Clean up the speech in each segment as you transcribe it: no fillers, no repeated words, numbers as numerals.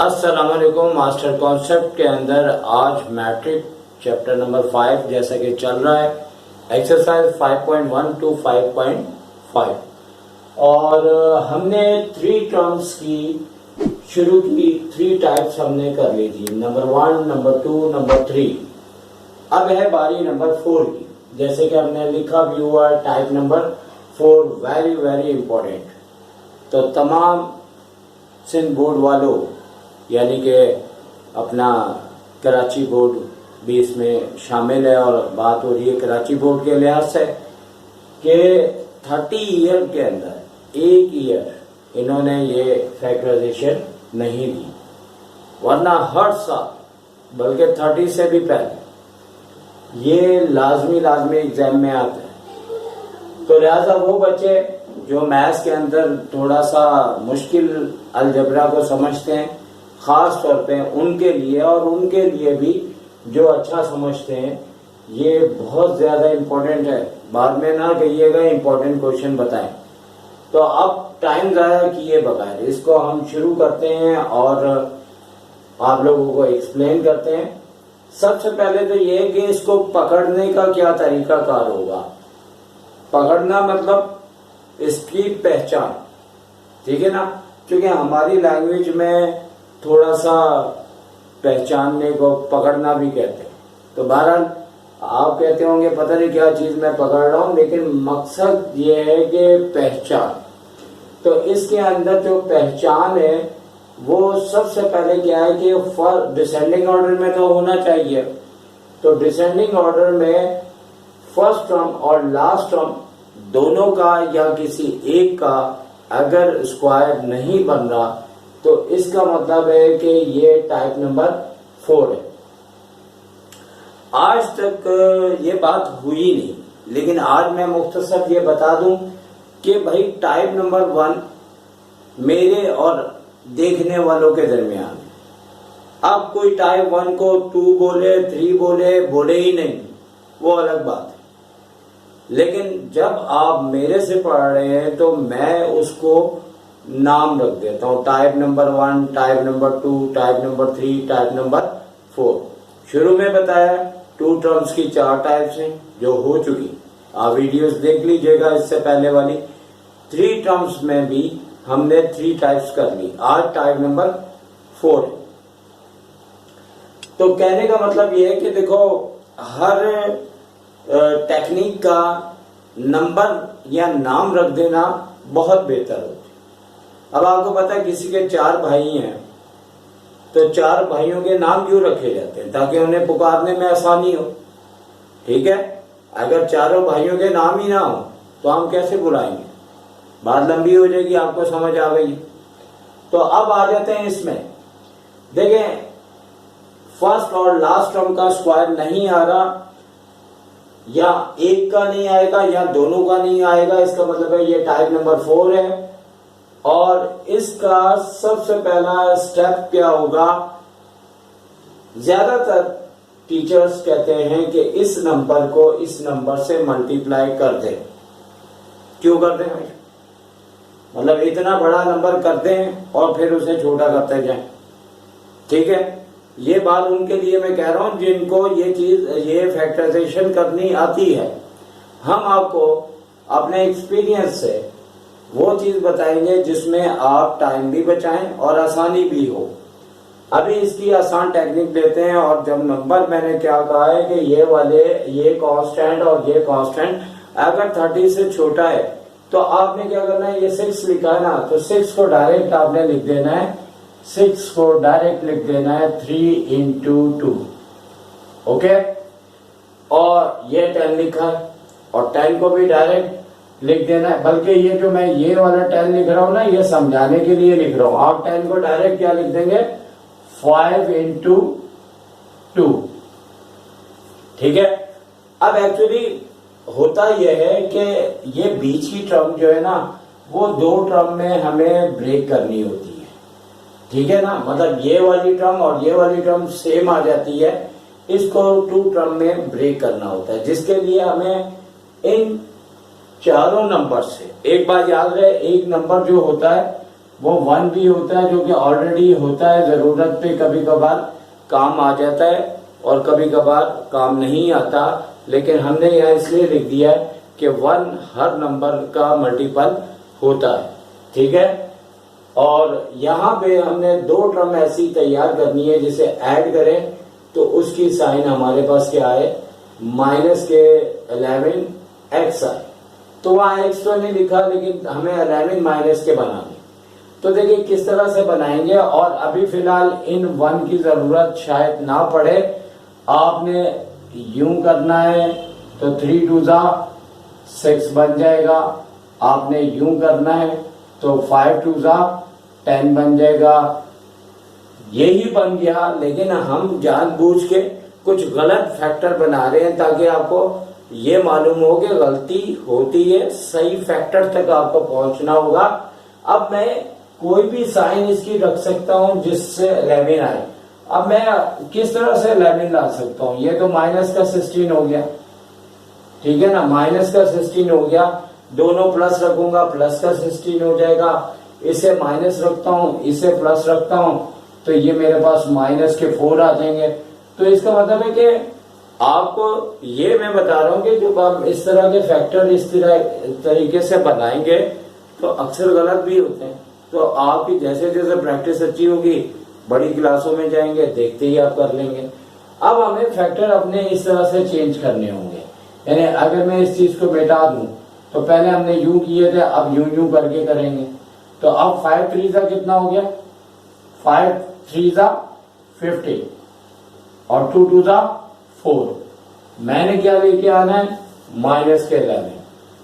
अस्सलाम वालेकुम। Master concept के अंदर आज मैट्रिक चैप्टर नंबर 5 जैसा कि चल रहा है, एक्सरसाइज 5.1 टू 5.5 और हमने 3 टर्म्स की शुरू की। 3 टाइप्स हमने कर ली थी, नंबर 1, नंबर 2, नंबर 3। अब है बारी नंबर 4 की। जैसे कि हमने लिखा viewer type number 4 very very important. तो तमाम सिंध बोर्ड वालों यानी कि अपना कराची बोर्ड भी इसमें शामिल है और बात हो रही है कराची बोर्ड के लिहाज से कि 30 ईयर के अंदर एक ईयर इन्होंने ये फैक्टराइजेशन नहीं दी, वरना हर साल बल्कि 30 से भी पहले ये लाजमी एग्जाम में आता है। तो लिहाजा वो बच्चे जो मैथ्स के अंदर थोड़ा सा मुश्किल अलजबरा को समझते हैं, खास तौर पे उनके लिए और उनके लिए भी जो अच्छा समझते हैं, ये बहुत ज्यादा इम्पोर्टेंट है। बाद में ना कहिएगा इम्पोर्टेंट क्वेश्चन बताएं। तो अब टाइम ज़्यादा किए बगैर इसको हम शुरू करते हैं और आप लोगों को एक्सप्लेन करते हैं। सबसे पहले तो ये कि इसको पकड़ने का क्या तरीका कार होगा। पकड़ना मतलब इसकी पहचान, ठीक है ना, क्योंकि हमारी लैंग्वेज में थोड़ा सा पहचानने को पकड़ना भी कहते हैं। तो बहरहाल आप कहते होंगे पता नहीं क्या चीज मैं पकड़ रहा हूं, लेकिन मकसद ये है कि पहचान। तो इसके अंदर जो पहचान है वो सबसे पहले क्या है कि डिसेंडिंग ऑर्डर में तो होना चाहिए। तो डिसेंडिंग ऑर्डर में फर्स्ट टर्म और लास्ट टर्म दोनों का या किसी एक का अगर स्क्वायर नहीं बन रहा तो इसका मतलब है कि ये टाइप नंबर 4 है। आज तक ये बात हुई नहीं, लेकिन आज मैं मुख्तसर ये बता दूं कि भाई टाइप नंबर 1 मेरे और देखने वालों के दरमियान। अब कोई टाइप 1 को 2 बोले 3 बोले ही नहीं, वो अलग बात है। लेकिन जब आप मेरे से पढ़ रहे हैं तो मैं उसको नाम रख देता हूं, type number 1, type number 2, type number 3, type number 4। शुरू में बताया 2 टर्म्स की 4 टाइप्स हैं जो हो चुकी, आप वीडियोस देख लीजिएगा इससे पहले वाली। 3 टर्म्स में भी हमने 3 टाइप्स कर ली, आज टाइप नंबर 4 है। तो कहने का मतलब ये है कि देखो हर टेक्निक का नंबर या नाम रख देना बहुत बेहतर होता है। अब आपको पता है किसी के 4 भाई हैं तो 4 भाइयों के नाम क्यों रखे जाते हैं, ताकि उन्हें पुकारने में आसानी हो, ठीक है। अगर चारों भाइयों के नाम ही ना हो तो हम कैसे बुलाएंगे, बात लंबी हो जाएगी। आपको समझ आ गई। तो अब आ जाते हैं इसमें। देखें फर्स्ट और लास्ट टर्म का स्क्वायर नहीं आ रहा, या एक का नहीं आएगा या दोनों का नहीं आएगा, इसका मतलब है ये टाइप नंबर 4 है। और इसका सबसे पहला स्टेप क्या होगा, ज्यादातर टीचर्स कहते हैं कि इस नंबर को इस नंबर से मल्टीप्लाई कर दें। क्यों कर दें भाई, मतलब इतना बड़ा नंबर कर दें और फिर उसे छोटा करते जाएं, ठीक है। ये बात उनके लिए मैं कह रहा हूं जिनको ये फैक्टराइजेशन करनी आती है। हम आपको अपने एक्सपीरियंस से वो चीज बताएंगे जिसमें आप टाइम भी बचाएं और आसानी भी हो। अभी इसकी आसान टेक्निक लेते हैं। और जब नंबर मैंने क्या कहा है कि ये कांस्टेंट और ये कांस्टेंट अगर 30 से छोटा है तो आपने क्या करना है, ये 6 लिखा है ना, तो 6 को डायरेक्ट आपने लिख देना है, 6 को डायरेक्ट लिख देना है 3 into 2, ओके। और ये 10 लिखा है और 10 को भी डायरेक्ट लिख देना है। बल्कि ये जो मैं ये वाला 10 लिख रहा हूं ना, ये समझाने के लिए लिख रहा हूं। आप 10 को डायरेक्ट क्या लिख देंगे, 5 into 2, ठीक है। अब एक्चुअली होता यह है कि ये बीच की टर्म जो है ना वो 2 टर्म में हमें ब्रेक करनी होती है, ठीक है ना। मतलब ये वाली टर्म और ये वाली टर्म सेम आ जाती है, इसको 2 टर्म में ब्रेक करना होता है, जिसके लिए हमें इन चारों नंबर से एक बार याद रहे, एक नंबर जो होता है वो 1 भी होता है, जो कि ऑलरेडी होता है, जरूरत पे कभी कभार काम आ जाता है और कभी कभार काम नहीं आता, लेकिन हमने यहाँ इसलिए लिख दिया है कि 1 हर नंबर का मल्टीपल होता है, ठीक है। और यहाँ पे हमने 2 टर्म ऐसी तैयार करनी है जिसे ऐड करें तो उसकी साइन हमारे पास क्या आए, माइनस के 11x आए। तो वहां x तो नहीं लिखा, लेकिन हमें 11 माइनस के बनाने। तो देखिए किस तरह से बनाएंगे, और अभी फिलहाल इन 1 की जरूरत शायद ना पड़े। आपने यूं करना है तो 3 2 6 बन जाएगा, आपने यूं करना है तो 5 2 10 बन जाएगा, यही बन गया। लेकिन हम जानबूझ के कुछ गलत फैक्टर बना रहे हैं ताकि आपको ये मालूम हो कि गलती होती है, सही फैक्टर तक आपको पहुंचना होगा। अब मैं कोई भी साइन इसकी रख सकता हूं जिससे 11 आए। अब मैं किस तरह से 11 ला सकता हूं, ये तो माइनस का 16 हो गया, ठीक है ना, माइनस का 16 हो गया। दोनों प्लस रखूंगा, प्लस का 16 हो जाएगा। इसे माइनस रखता हूं, इसे प्लस रखता हूं, तो ये मेरे पास माइनस के 4 आ जाएंगे। तो इसका मतलब है कि आपको ये मैं बता रहा हूं कि जब आप इस तरह के फैक्टर इस तरीके से बनाएंगे तो अक्सर गलत भी होते हैं। तो आपकी जैसे जैसे प्रैक्टिस अच्छी होगी, बड़ी क्लासों में जाएंगे, देखते ही आप कर लेंगे। अब हमें फैक्टर अपने इस तरह से चेंज करने होंगे, यानी अगर मैं इस चीज को मिटा दूं तो पहले हमने यूं किए थे, अब यूं यूं करके करेंगे। तो अब 5 3 कितना हो गया, 5 3 50 और 2 2 4। मैंने क्या लेके आना है, माइनस के 11।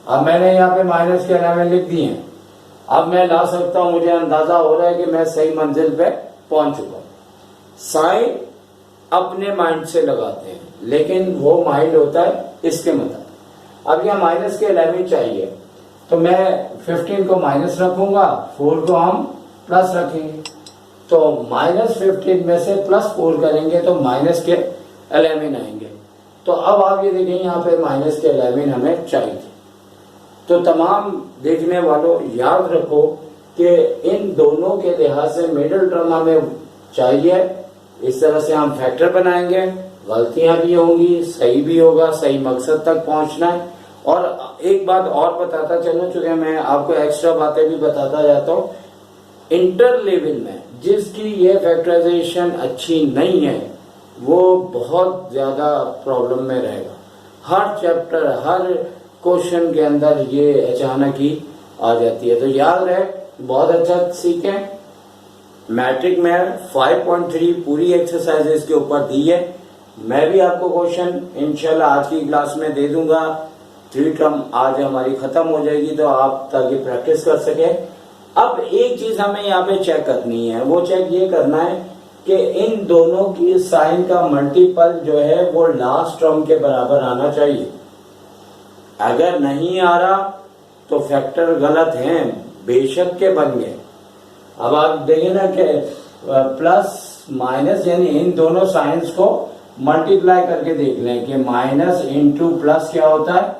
अब मैंने यहाँ पे माइनस के 11 लिख दिए हैं। अब मैं ला सकता हूं, मुझे अंदाजा हो रहा है कि मैं सही मंजिल पे पहुंच चुका हूं। साइन अपने माइंड से लगाते हैं, लेकिन वो माइंड होता है इसके मतलब। अब यहाँ माइनस के 11 चाहिए, तो मैं 15 को माइनस रखूंगा, 4 को हम प्लस रखेंगे। तो -15 में से +4 करेंगे तो माइनस के 11 आएंगे। तो अब आप ये देखें यहाँ पे माइनस के 11 हमें चाहिए। तो तमाम देखने वालों याद रखो कि इन दोनों के लिहाज से मिडिल टर्म हमें चाहिए। इस तरह से हम फैक्टर बनाएंगे, गलतियां भी होंगी, सही भी होगा, सही मकसद तक पहुंचना है। और एक बात और बताता चलूं, चूंकि मैं आपको एक्स्ट्रा बातें भी बताता जाता हूं, इंटर लेवल में जिसकी ये फैक्टराइजेशन अच्छी नहीं है वो बहुत ज्यादा प्रॉब्लम में रहेगा। हर चैप्टर, हर क्वेश्चन के अंदर ये अचानक ही आ जाती है। तो याद रहे, बहुत अच्छा सीखें। मैट्रिक में 5.3 पूरी एक्सरसाइजेस के ऊपर दी है। मैं भी आपको क्वेश्चन इंशाल्लाह आज की क्लास में दे दूंगा। 3 टर्म आज हमारी खत्म हो जाएगी, तो आप ताकि प्रैक्टिस कर सके। अब एक चीज हमें यहाँ पे चेक करनी है, वो चेक ये करना है कि इन दोनों की साइन का मल्टीपल जो है वो लास्ट टर्म के बराबर आना चाहिए। अगर नहीं आ रहा तो फैक्टर गलत हैं, बेशक के बन गए। अब आप देखिए ना कि प्लस माइनस, यानी इन दोनों साइंस को मल्टीप्लाई करके देख लें कि माइनस इंटू प्लस क्या होता है,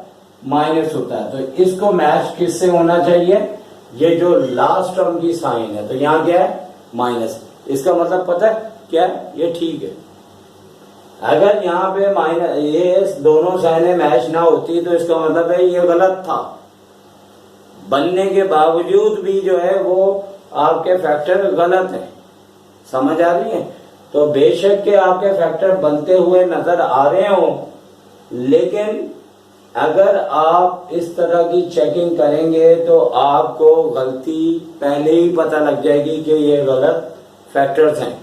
माइनस होता है। तो इसको मैच किससे होना चाहिए, ये जो लास्ट टर्म की साइन है, तो यहाँ क्या है, माइनस। इसका मतलब पता है क्या है, ये ठीक है। अगर यहाँ पे माइनस, ये दोनों साइनें मैच ना होती तो इसका मतलब है ये गलत था। बनने के बावजूद भी जो है वो आपके फैक्टर गलत है। समझ आ रही है? तो बेशक के आपके फैक्टर बनते हुए नजर आ रहे हो, लेकिन अगर आप इस तरह की चेकिंग करेंगे तो आपको गलती पहले ही पता लग जाएगी कि ये गलत फैक्टर्स हैं।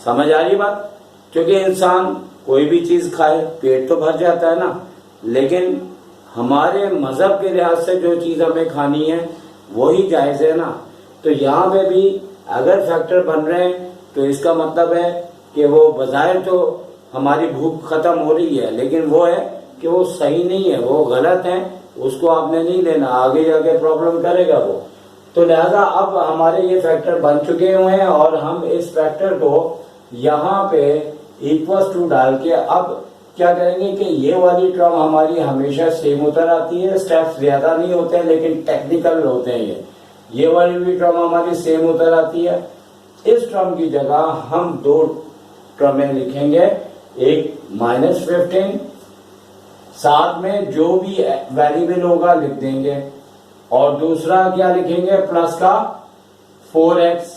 समझ आ रही बात? क्योंकि इंसान कोई भी चीज खाए पेट तो भर जाता है ना, लेकिन हमारे मजहब के लिहाज से जो चीज हमें खानी है वही जायज है ना। तो यहाँ पे भी अगर फैक्टर बन रहे हैं तो इसका मतलब है कि वो बजाय तो हमारी भूख खत्म हो रही है, लेकिन वो है कि वो सही नहीं है, वो गलत है, उसको आपने नहीं लेना, आगे जाके प्रॉब्लम करेगा वो। तो लिहाजा अब हमारे ये फैक्टर बन चुके हुए हैं और हम इस फैक्टर को यहाँ पे इक्वल टू डाल के अब क्या करेंगे कि ये वाली टर्म हमारी हमेशा सेम उतर आती है। स्टेप्स ज्यादा नहीं होते हैं लेकिन टेक्निकल होते हैं ये। ये वाली भी टर्म हमारी सेम उतर आती है। इस टर्म की जगह हम दो टर्में लिखेंगे, एक -15, साथ में जो भी वेरिएबल होगा लिख देंगे, और दूसरा क्या लिखेंगे, प्लस का 4x।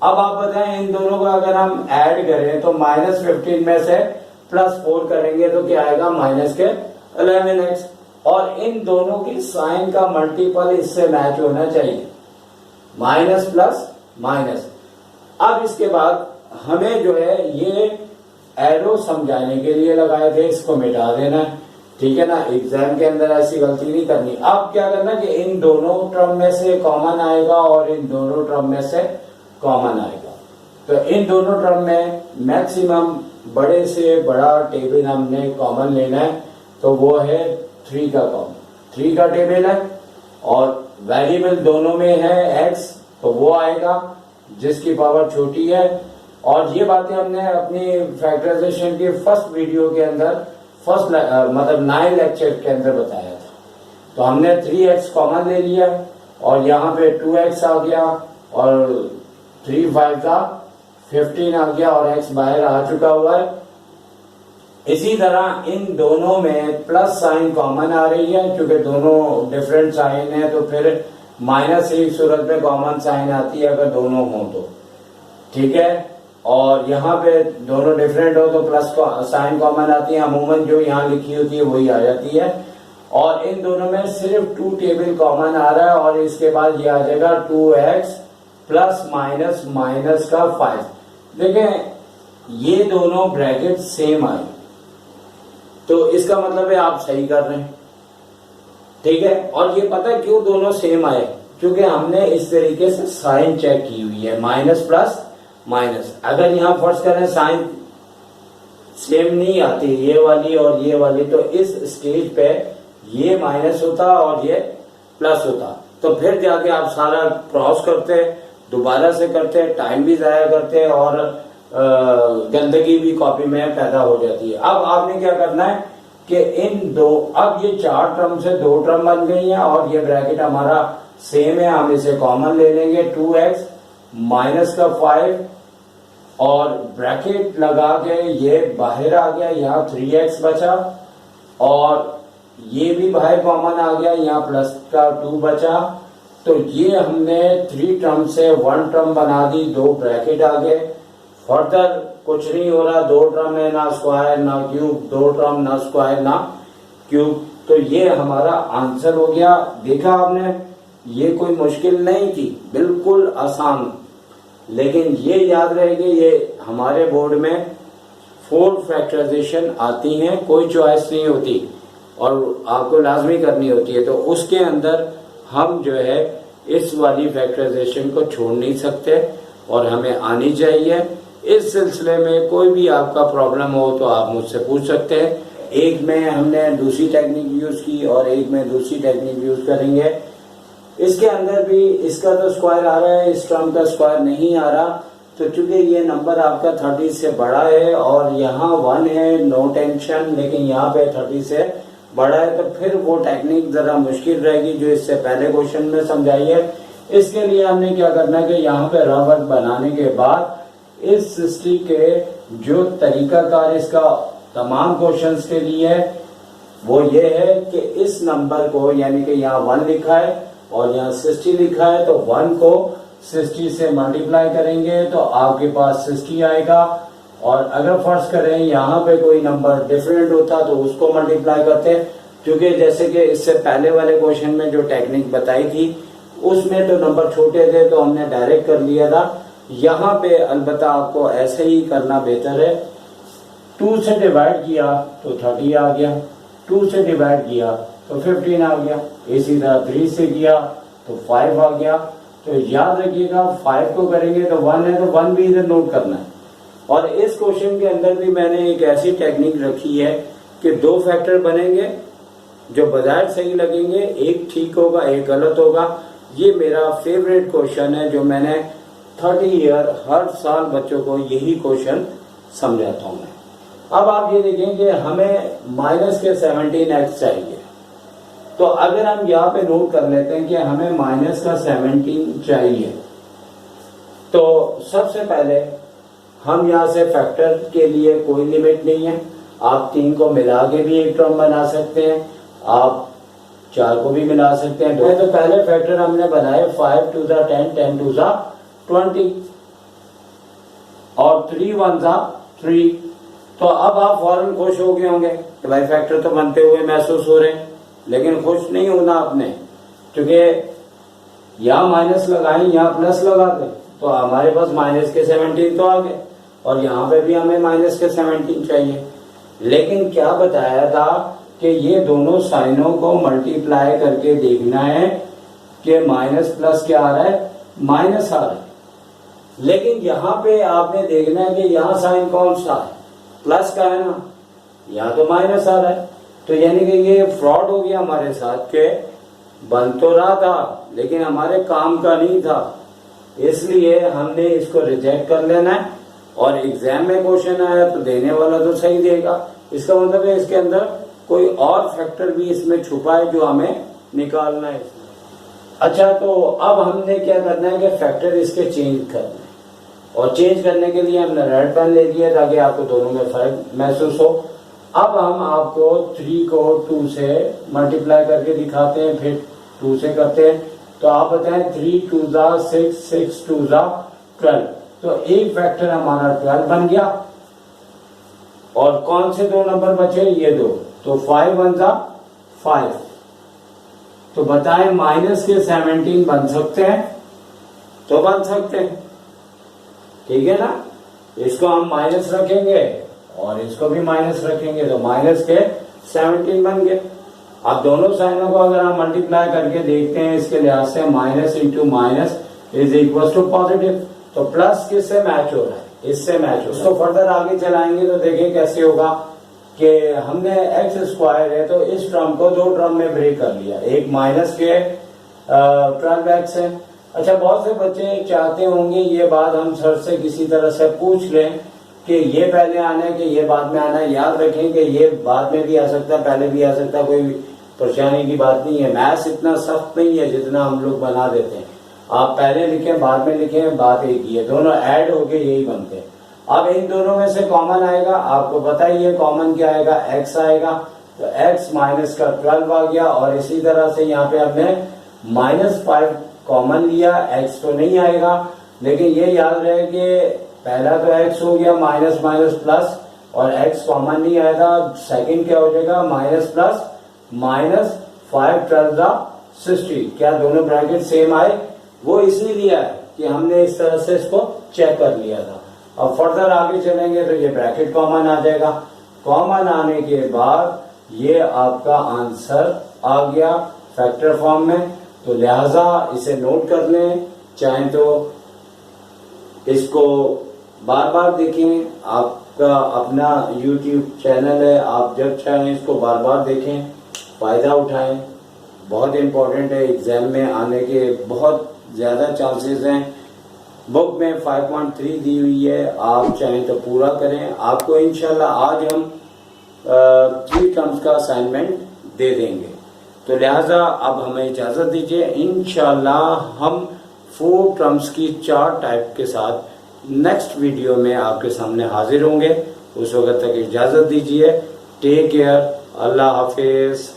अब आप बताएं इन दोनों को अगर हम ऐड करें तो -15 में से +4 करेंगे तो क्या आएगा, -11x। और इन दोनों की साइन का मल्टीपल इससे मैच होना चाहिए, माइनस प्लस माइनस। अब इसके बाद हमें जो है ये एरो समझाने के लिए लगाए थे, इसको मिटा देना है, ठीक है ना। एग्जाम के अंदर ऐसी गलती नहीं करनी। अब क्या करना कि इन दोनों टर्म में से कॉमन आएगा और इन दोनों टर्म में से कॉमन आएगा। तो इन दोनों टर्म में मैक्सिमम बड़े से बड़ा टेबल हमने कॉमन लेना है, तो वो है 3 का कॉमन, 3 का टेबल है, और वेरिएबल दोनों में है x, तो वो आएगा जिसकी पावर छोटी है। और ये बातें हमने अपनी फैक्टराइजेशन की फर्स्ट वीडियो के अंदर, मतलब 9 लेक्चर के अंदर बताया था। तो हमने 3x कॉमन ले लिया और यहाँ पे 2x आ गया और 3 5 का 15 आ गया और x बाहर आ चुका हुआ है। इसी तरह इन दोनों में प्लस साइन कॉमन आ रही है, क्योंकि दोनों डिफरेंट साइन है, तो फिर माइनस की सूरत में कॉमन साइन आती है अगर दोनों हों तो, ठीक है। और यहाँ पे दोनों डिफरेंट हो तो प्लस साइन कॉमन आती है, अमूमन जो यहाँ लिखी होती है वही आ जाती है। और इन दोनों में सिर्फ 2 टेबल कॉमन आ रहा है, और इसके बाद ये आ जाएगा 2x प्लस माइनस माइनस का 5। देखें ये दोनों ब्रैकेट सेम आई, तो इसका मतलब है आप सही कर रहे हैं, ठीक है। और ये पता है क्यों दोनों सेम आए, क्योंकि हमने इस तरीके से साइन चेक की हुई है, माइनस प्लस माइनस। अगर यहाँ फर्स्ट करें साइन सेम नहीं आती, ये वाली और ये वाली, तो इस स्टेज पे ये माइनस होता और ये प्लस होता, तो फिर जाके आप सारा क्रॉस करते, दोबारा से करते, टाइम भी जाया करते और गंदगी भी कॉपी में पैदा हो जाती है। अब आपने क्या करना है कि इन दो, अब ये 4 टर्म से 2 टर्म बन गई हैं और ये ब्रैकेट हमारा सेम है, हम इसे कॉमन ले लेंगे, 2x माइनस का 5 और ब्रैकेट लगा के ये बाहर आ गया, यहाँ 3x बचा और ये भी बाहर कॉमन आ गया, यहाँ प्लस का 2 बचा। तो ये हमने 3 टर्म से 1 टर्म बना दी, 2 ब्रैकेट आ गए। फर्दर कुछ नहीं हो रहा, 2 टर्म है, ना स्क्वायर ना क्यूब, 2 टर्म ना स्क्वायर ना क्यूब, तो ये हमारा आंसर हो गया। देखा आपने, ये कोई मुश्किल नहीं थी, बिल्कुल आसान। लेकिन ये याद रहेगी, ये हमारे बोर्ड में 4 फैक्टराइजेशन आती हैं, कोई चॉइस नहीं होती और आपको लाजमी करनी होती है। तो उसके अंदर हम जो है इस वाली फैक्टराइजेशन को छोड़ नहीं सकते और हमें आनी चाहिए। इस सिलसिले में कोई भी आपका प्रॉब्लम हो तो आप मुझसे पूछ सकते हैं। एक में हमने दूसरी टेक्निक यूज की और एक में दूसरी टेक्निक यूज करेंगे। इसके अंदर भी इसका तो स्क्वायर आ रहा है, इस टर्म का स्क्वायर नहीं आ रहा, तो चूंकि ये नंबर आपका 30 से बड़ा है और यहाँ 1 है, नो टेंशन, लेकिन यहाँ पे 30 से बड़ा है, तो फिर वो टेक्निक जरा मुश्किल रहेगी जो इससे पहले क्वेश्चन में समझाई है। इसके लिए हमने क्या करना है कि यहाँ पे रफ बनाने के बाद इस सिस्टी के जो तरीकाकार इसका तमाम क्वेश्चंस के लिए है वो ये है कि इस नंबर को, यानी कि यहाँ 1 लिखा है और यहाँ 60 लिखा है, तो 1 को 60 से मल्टीप्लाई करेंगे तो आपके पास 60 आएगा। और अगर फर्ज करें यहाँ पे कोई नंबर डिफरेंट होता तो उसको मल्टीप्लाई करते, क्योंकि जैसे कि इससे पहले वाले क्वेश्चन में जो टेक्निक बताई थी उसमें तो नंबर छोटे थे तो हमने डायरेक्ट कर लिया था। यहाँ पे अलबत्ता आपको ऐसे ही करना बेहतर है। 2 से डिवाइड किया तो 30 आ गया, 2 से डिवाइड किया तो 15 आ गया, इसी तरह 3 से किया तो 5 आ गया। तो याद रखिएगा 5 को करेंगे तो 1 है, तो 1 भी इधर नोट करना है। और इस क्वेश्चन के अंदर भी मैंने एक ऐसी टेक्निक रखी है कि 2 फैक्टर बनेंगे जो बजाय सही लगेंगे, एक ठीक होगा एक गलत होगा। ये मेरा फेवरेट क्वेश्चन है जो मैंने 30 ईयर हर साल बच्चों को यही क्वेश्चन समझाता हूं मैं। अब आप ये देखें कि हमें माइनस के 17x चाहिए, तो अगर हम यहाँ पे नोट कर लेते हैं कि हमें माइनस का 17 चाहिए, तो सबसे पहले हम यहाँ से फैक्टर के लिए कोई लिमिट नहीं है, आप 3 को मिला के भी एक टर्म बना सकते हैं, आप 4 को भी मिला सकते हैं। तो पहले फैक्टर हमने बनाए 5 to the 10, 10 to the 20 और 3 1 जा 3। तो अब आप फौरन खुश हो गए होंगे कि भाई फैक्टर तो बनते हुए महसूस हो रहे हैं, लेकिन खुश नहीं होना आपने, क्योंकि यहाँ माइनस लगाए यहाँ प्लस लगा दें तो हमारे पास माइनस के 17 तो आ गए, और यहाँ पे भी हमें माइनस के 17 चाहिए। लेकिन क्या बताया था कि ये दोनों साइनों को मल्टीप्लाई करके देखना है कि माइनस प्लस क्या आ रहा है, माइनस आ रहा है। लेकिन यहाँ पे आपने देखना है कि यहाँ साइन कौन सा है, प्लस का है ना, यहाँ तो माइनस आ रहा है। तो यानी कि ये फ्रॉड हो गया हमारे साथ के बन तो रहा था लेकिन हमारे काम का नहीं था, इसलिए हमने इसको रिजेक्ट कर लेना है। और एग्जाम में क्वेश्चन आया तो देने वाला तो सही देगा, इसका मतलब है इसके अंदर कोई और फैक्टर भी इसमें छुपा है जो हमें निकालना है। अच्छा, तो अब हमने क्या करना है कि फैक्टर इसके चेंज करना है, और चेंज करने के लिए हमने रेड पेन ले लिया ताकि आपको दोनों में फर्क महसूस हो। अब हम आपको 3 को 2 से मल्टीप्लाई करके दिखाते हैं, फिर 2 से करते हैं। तो आप बताएं 3 2 जा 6, 6 2 जा 12। तो एक फैक्टर हमारा 12 बन गया, और कौन से 2 नंबर बचे, ये 2। तो 5 1 जा 5। तो बताएं माइनस के 17 बन सकते हैं, तो बन सकते हैं, ठीक है ना। इसको हम माइनस रखेंगे और इसको भी माइनस रखेंगे, तो माइनस के 17 बन गए। अब दोनों साइनों को अगर हम मल्टीप्लाई करके देखते हैं इसके लिहाज से, minus into minus is equal to positive, तो प्लस किससे मैच हो रहा है, इससे मैच हो रहा है। इसको फर्दर आगे चलाएंगे तो देखिए कैसे होगा कि हमने एक्स स्क्वायर है तो इस टर्म को 2 टर्म में ब्रेक कर लिया, एक माइनस के 12x है। अच्छा, बहुत से बच्चे चाहते होंगे ये बात हम सर से किसी तरह से पूछ लें कि ये पहले आना है कि ये बाद में आना है। याद रखें कि ये बाद में भी आ सकता है, पहले भी आ सकता है, कोई परेशानी की बात नहीं है। मैथ्स इतना सख्त नहीं है जितना हम लोग बना देते हैं। आप पहले लिखें बाद में लिखें, बात एक ही है, दोनों ऐड होके यही बनते हैं। अब इन दोनों में से कॉमन आएगा, आपको पता ही है कॉमन क्या आएगा, x आएगा। तो x माइनस का 12 आ गया, और इसी तरह से यहाँ पे हमने -5 कॉमन लिया, x तो नहीं आएगा, लेकिन ये याद रहे कि पहला तो x हो गया माइनस माइनस प्लस, और x कॉमन नहीं आया था। सेकंड क्या हो जाएगा, माइनस प्लस माइनस 5 12 60। क्या दोनों ब्रैकेट सेम आए, वो इसीलिए है कि हमने इस तरह से इसको चेक कर लिया था। अब फर्दर आगे चलेंगे तो ये ब्रैकेट कॉमन आ जाएगा। कॉमन आने के बाद ये आपका आंसर आ गया फैक्टर फॉर्म में, तो लिहाजा इसे नोट कर लें, चाहे तो इसको बार बार देखें, आपका अपना YouTube चैनल है, आप जब चाहें इसको बार बार देखें, फायदा उठाएं। बहुत इंपॉर्टेंट है, एग्जाम में आने के बहुत ज्यादा चांसेस हैं। बुक में 5.3 दी हुई है, आप चाहें तो पूरा करें। आपको इंशाल्लाह आज हम 3 टर्म्स का असाइनमेंट दे देंगे, तो लिहाजा अब हमें इजाजत दीजिए। इंशाल्लाह हम 4 टर्म्स की 4 टाइप के साथ नेक्स्ट वीडियो में आपके सामने हाजिर होंगे। उस वक्त तक इजाजत दीजिए। टेक केयर, अल्लाह हाफिज।